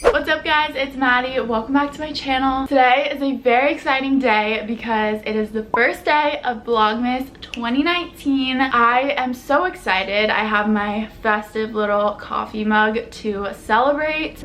What's up guys, it's Maddie. Welcome back to my channel. Today is a very exciting day because it is the first day of Vlogmas 2019. I am so excited. I have my festive little coffee mug to celebrate.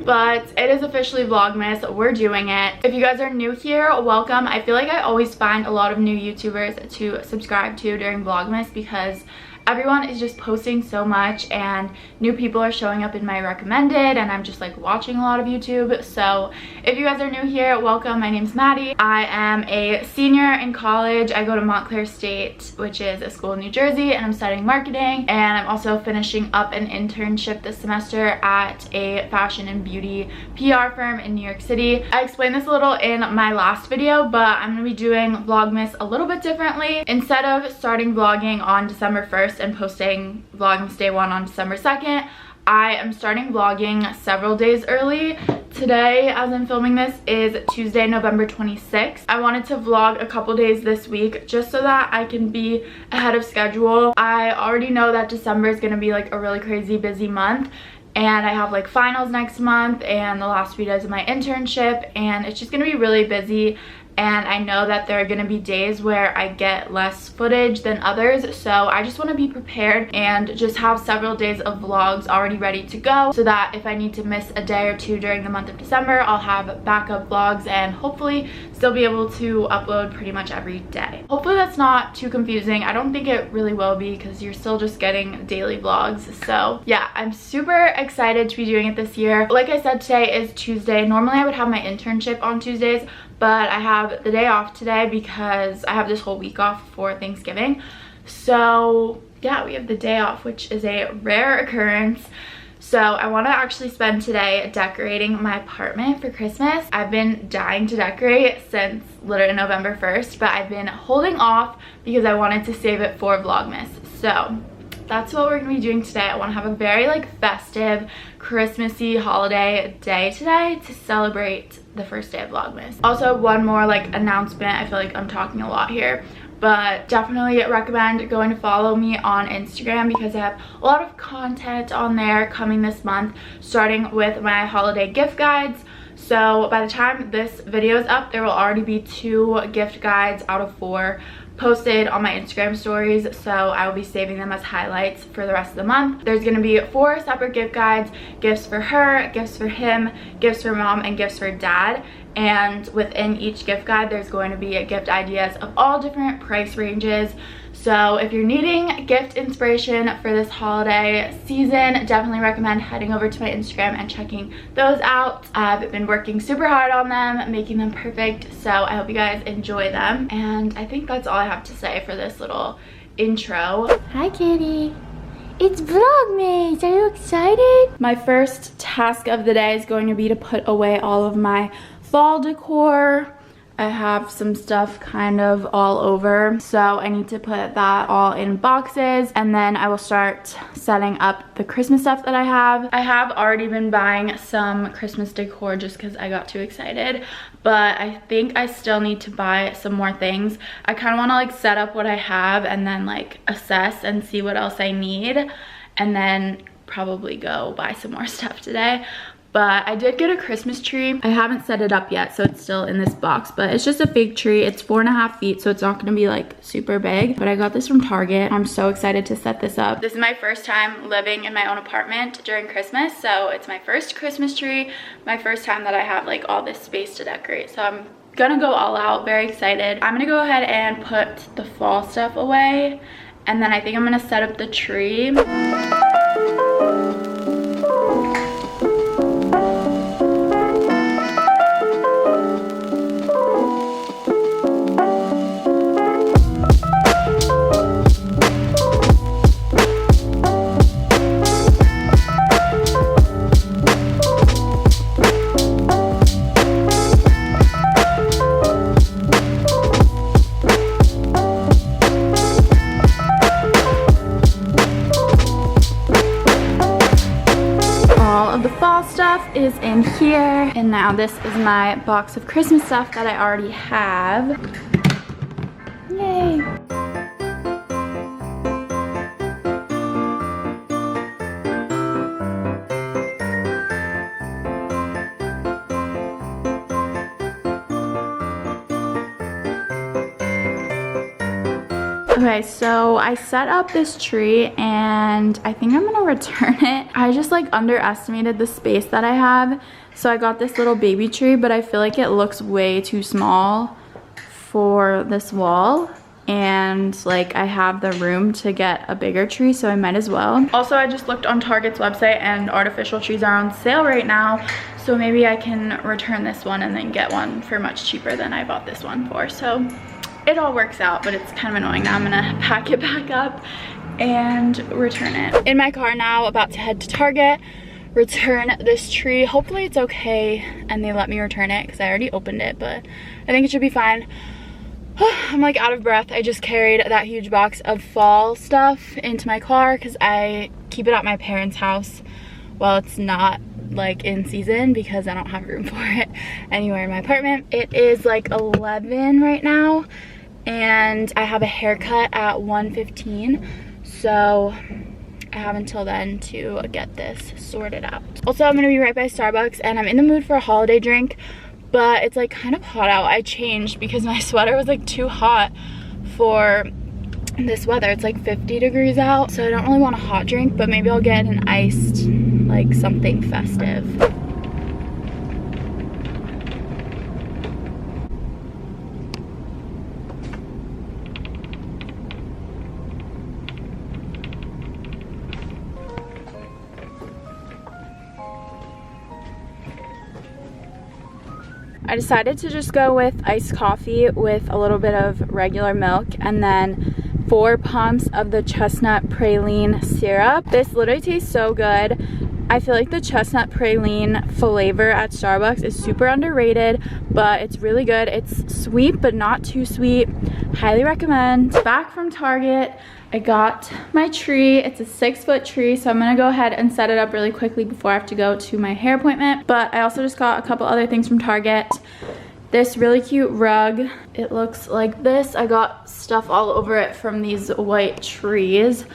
But it is officially Vlogmas. We're doing it. If you guys are new here, welcome. I feel like I always find a lot of new YouTubers to subscribe to during Vlogmas because everyone is just posting so much and new people are showing up in my recommended, and I'm just like watching a lot of YouTube. So if you guys are new here, welcome. My name's Maddie. I am a senior in college. I go to Montclair State, which is a school in New Jersey, and I'm studying marketing, and I'm also finishing up an internship this semester at a fashion and beauty PR firm in New York City. I explained this a little in my last video, but I'm gonna be doing Vlogmas a little bit differently. Instead of starting vlogging on December 1st and posting Vlogmas Day 1 on December 2nd, I am starting vlogging several days early. Today, as I'm filming this, is Tuesday, November 26th. I wanted to vlog a couple days this week just so that I can be ahead of schedule. I already know that December is going to be like a really crazy busy month, and I have like finals next month and the last few days of my internship, and it's just going to be really busy. And I know that there are going to be days where I get less footage than others, so I just want to be prepared and just have several days of vlogs already ready to go so that if I need to miss a day or two during the month of December, I'll have backup vlogs and hopefully still be able to upload pretty much every day. Hopefully that's not too confusing. I don't think it really will be because you're still just getting daily vlogs. So yeah, I'm super excited to be doing it this year. Like I said, today is Tuesday. Normally I would have my internship on Tuesdays, but I have the day off today because I have this whole week off for Thanksgiving. So yeah, we have the day off, which is a rare occurrence. So I want to actually spend today decorating my apartment for Christmas. I've been dying to decorate since literally November 1st, but I've been holding off because I wanted to save it for Vlogmas. So that's what we're gonna be doing today. I want to have a very like festive, Christmassy holiday day today to celebrate the first day of Vlogmas. Also, one more like announcement. I feel like I'm talking a lot here, but definitely recommend going to follow me on Instagram because I have a lot of content on there coming this month, starting with my holiday gift guides. So by the time this video is up, there will already be 2 gift guides out of 4 posted on my Instagram stories, so I will be saving them as highlights for the rest of the month. There's going to be 4 separate gift guides: gifts for her, gifts for him, gifts for mom, and gifts for dad. And within each gift guide there's going to be gift ideas of all different price ranges. So if you're needing gift inspiration for this holiday season, definitely recommend heading over to my Instagram and checking those out. I've been working super hard on them, making them perfect, so I hope you guys enjoy them. And I think that's all I have to say for this little intro. Hi kitty, it's Vlogmas. Are you excited? My first task of the day is going to be to put away all of my fall decor. I have some stuff kind of all over, so I need to put that all in boxes, and then I will start setting up the Christmas stuff that I have. I have already been buying some Christmas decor just because I got too excited, but I think I still need to buy some more things. I kind of want to like set up what I have and then like assess and see what else I need, and then probably go buy some more stuff today. But I did get a Christmas tree. I haven't set it up yet, so it's still in this box, but it's just a fake tree. It's 4.5 feet, so it's not gonna be like super big, but I got this from Target. I'm so excited to set this up. This is my first time living in my own apartment during Christmas, so it's my first Christmas tree, my first time that I have like all this space to decorate. So I'm gonna go all out, very excited. I'm gonna go ahead and put the fall stuff away, and then I think I'm gonna set up the tree. Stuff is in here, and now this is my box of Christmas stuff that I already have. Yay! Okay, so I set up this tree and I think I'm gonna return it. I just like underestimated the space that I have. So I got this little baby tree, but I feel like it looks way too small for this wall. And like I have the room to get a bigger tree, so I might as well. Also, I just looked on Target's website and artificial trees are on sale right now. So maybe I can return this one and then get one for much cheaper than I bought this one for. So it all works out, but it's kind of annoying. Now I'm gonna pack it back up and return it. In my car now, about to head to Target, return this tree. Hopefully it's okay and they let me return it because I already opened it, but I think it should be fine. I'm like out of breath. I just carried that huge box of fall stuff into my car because I keep it at my parents' house while it's not like in season because I don't have room for it anywhere in my apartment. It is like 11 right now and I have a haircut at 1:15, so I have until then to get this sorted out. Also, I'm gonna be right by Starbucks and I'm in the mood for a holiday drink, but it's like kind of hot out. I changed because my sweater was like too hot for this weather. It's like 50 degrees out, so I don't really want a hot drink, but maybe I'll get an iced, like something festive. I decided to just go with iced coffee with a little bit of regular milk and then 4 pumps of the chestnut praline syrup. This literally tastes so good. I feel like the chestnut praline flavor at Starbucks is super underrated, but it's really good. It's sweet, but not too sweet. Highly recommend. Back from Target, I got my tree. It's a 6-foot tree, so I'm gonna go ahead and set it up really quickly before I have to go to my hair appointment. But I also just got a couple other things from Target. This really cute rug. It looks like this. I got stuff all over it from these white trees,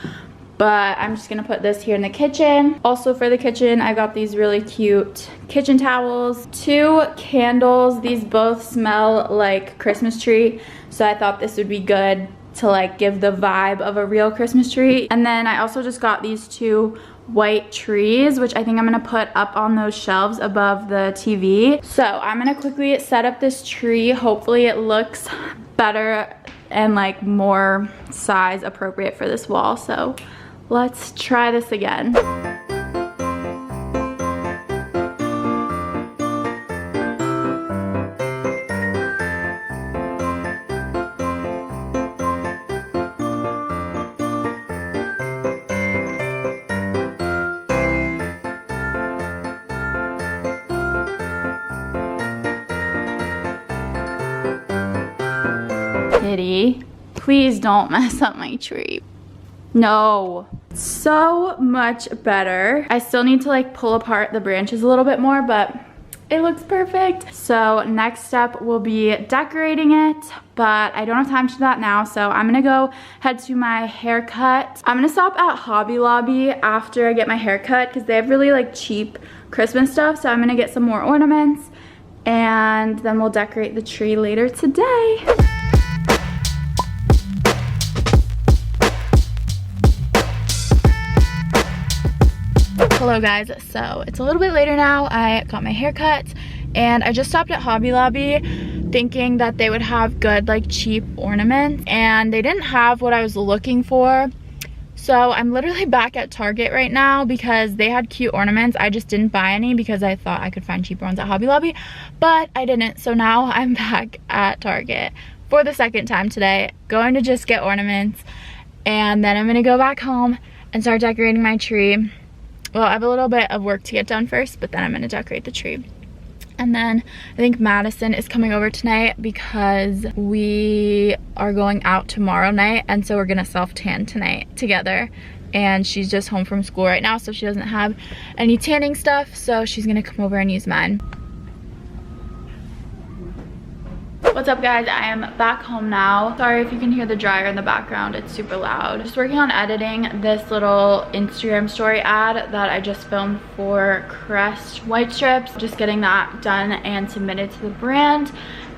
but I'm just gonna put this here in the kitchen. Also for the kitchen, I got these really cute kitchen towels, 2 candles. These both smell like Christmas tree, so I thought this would be good to like give the vibe of a real Christmas tree. And then I also just got these 2 white trees, which I think I'm gonna put up on those shelves above the TV. So I'm gonna quickly set up this tree. Hopefully it looks better and like more size appropriate for this wall. So let's try this again. Please don't mess up my tree. No. So much better. I still need to like pull apart the branches a little bit more, but it looks perfect. So next step will be decorating it, but I don't have time to do that now, so I'm gonna go head to my haircut. I'm gonna stop at Hobby Lobby after I get my haircut because they have really like cheap Christmas stuff, so I'm gonna get some more ornaments and then we'll decorate the tree later today. Hello guys, so it's a little bit later now. I got my haircut and I just stopped at Hobby Lobby thinking that they would have good like cheap ornaments, and they didn't have what I was looking for. So I'm literally back at Target right now because they had cute ornaments. I just didn't buy any because I thought I could find cheaper ones at Hobby Lobby, but I didn't. So now I'm back at Target for the 2nd time today, going to just get ornaments, and then I'm gonna go back home and start decorating my tree. Well, I have a little bit of work to get done first, but then I'm gonna decorate the tree. And then I think Madison is coming over tonight because we are going out tomorrow night, and so we're gonna self-tan tonight together. And she's just home from school right now, so she doesn't have any tanning stuff, so she's gonna come over and use mine. What's up guys, I am back home now. Sorry if you can hear the dryer in the background, it's super loud. Just working on editing this little Instagram story ad that I just filmed for Crest White Strips. Just getting that done and submitted to the brand.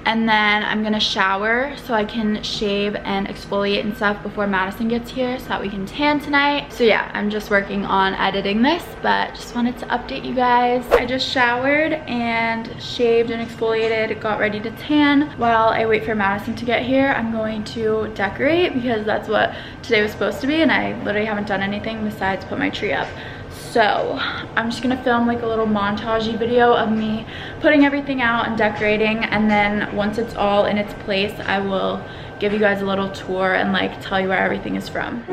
and then I'm gonna shower so I can shave and exfoliate and stuff before Madison gets here so that we can tan tonight. So yeah, I'm just working on editing this, but just wanted to update you guys. I just showered and shaved and exfoliated, got ready to tan. While I wait for Madison to get here, I'm going to decorate because that's what today was supposed to be, and I literally haven't done anything besides put my tree up. So I'm just gonna film like a little montage-y video of me putting everything out and decorating, and then once it's all in its place, I will give you guys a little tour and like tell you where everything is from.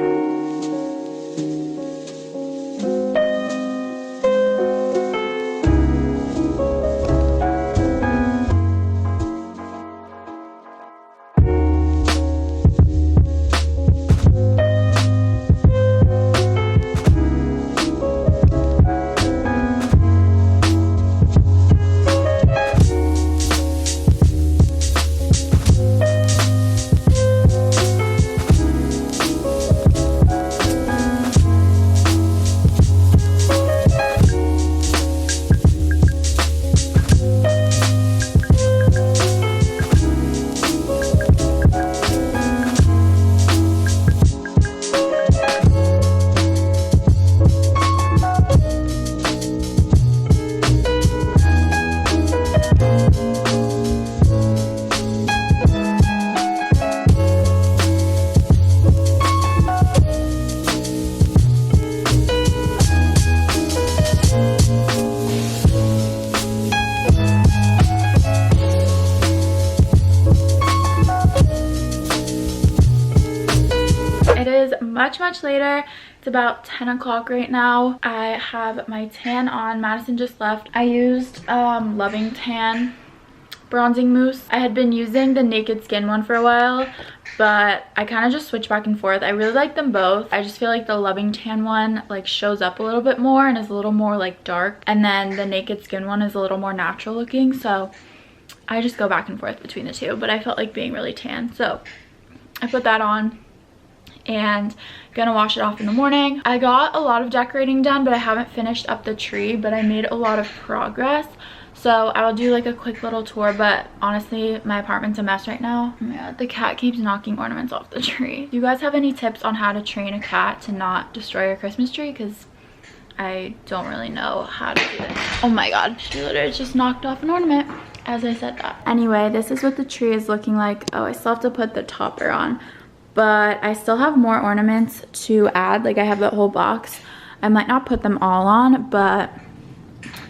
Much later. It's about 10 o'clock right now. I have my tan on. Madison just left. I used Loving Tan bronzing mousse. I had been using the Naked Skin one for a while, but I kind of just switched back and forth. I really like them both. I just feel like the Loving Tan one like shows up a little bit more and is a little more like dark, and then the Naked Skin one is a little more natural looking, so I just go back and forth between the two, but I felt like being really tan, so I put that on and gonna wash it off in the morning. I got a lot of decorating done, but I haven't finished up the tree, but I made a lot of progress, so I will do like a quick little tour. But honestly, my apartment's a mess right now. Oh my god, the cat keeps knocking ornaments off the tree. Do you guys have any tips on how to train a cat to not destroy your Christmas tree? Because I don't really know how to do this. Oh my god, she literally just knocked off an ornament as I said that. Anyway, this is what the tree is looking like. Oh, I still have to put the topper on, but I still have more ornaments to add. Like I have that whole box. I might not put them all on, but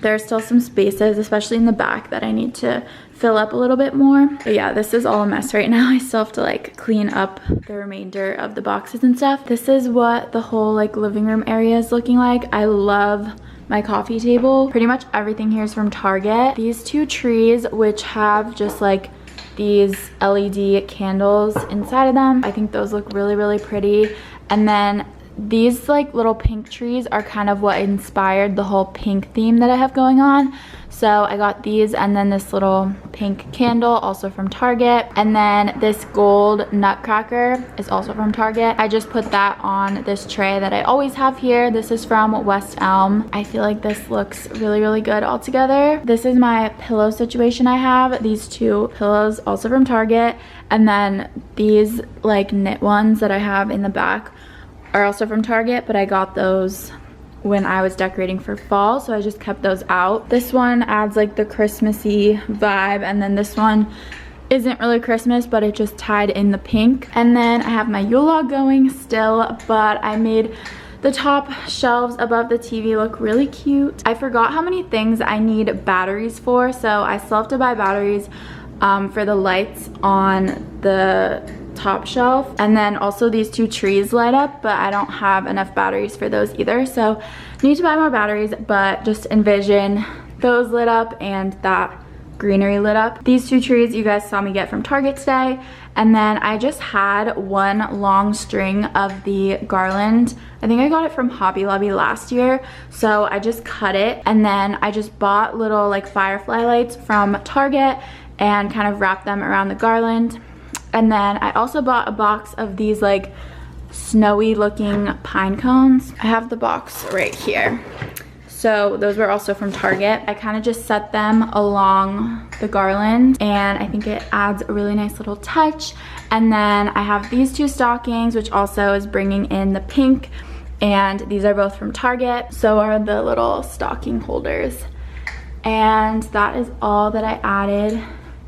there's still some spaces, especially in the back, that I need to fill up a little bit more. But yeah, this is all a mess right now. I still have to like clean up the remainder of the boxes and stuff. This is what the whole like living room area is looking like. I love my coffee table. Pretty much everything here is from Target. These two trees, which have just like these LED candles inside of them, I think those look really, really pretty. And then these like little pink trees are kind of what inspired the whole pink theme that I have going on. So I got these, and then this little pink candle, also from Target. And then this gold nutcracker is also from Target. I just put that on this tray that I always have here. This is from West Elm. I feel like this looks really, really good all together. This is my pillow situation I have. These two pillows, also from Target. And then these like knit ones that I have in the back are also from Target, but I got those when I was decorating for fall, so I just kept those out. This one adds like the Christmassy vibe, and then this one isn't really Christmas, but it just tied in the pink. And then I have my Yule log going still, but I made the top shelves above the TV look really cute. I forgot how many things I need batteries for, so I still have to buy batteries for the lights on the top shelf. And then also these two trees light up, but I don't have enough batteries for those either, so need to buy more batteries. But just envision those lit up and that greenery lit up. These two trees you guys saw me get from Target today. And then I just had one long string of the garland. I think I got it from Hobby Lobby last year, so I just cut it, and then I just bought little like firefly lights from Target and kind of wrapped them around the garland. And then I also bought a box of these like snowy looking pine cones. I have the box right here. So those were also from Target. I kind of just set them along the garland and I think it adds a really nice little touch. And then I have these two stockings, which also is bringing in the pink, and these are both from Target. So are the little stocking holders. And that is all that I added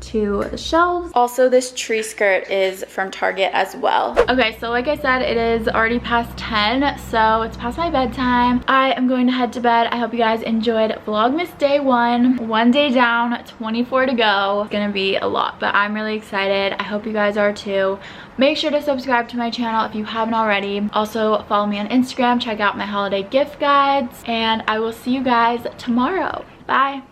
to the shelves. Also, this tree skirt is from Target as well. Okay, so like I said, it is already past 10, so it's past my bedtime. I am going to head to bed. I hope you guys enjoyed Vlogmas day 1. 1 day down, 24 to go. It's gonna be a lot, but I'm really excited. I hope you guys are too. Make sure to subscribe to my channel if you haven't already. Also, follow me on Instagram, check out my holiday gift guides, and I will see you guys tomorrow. Bye.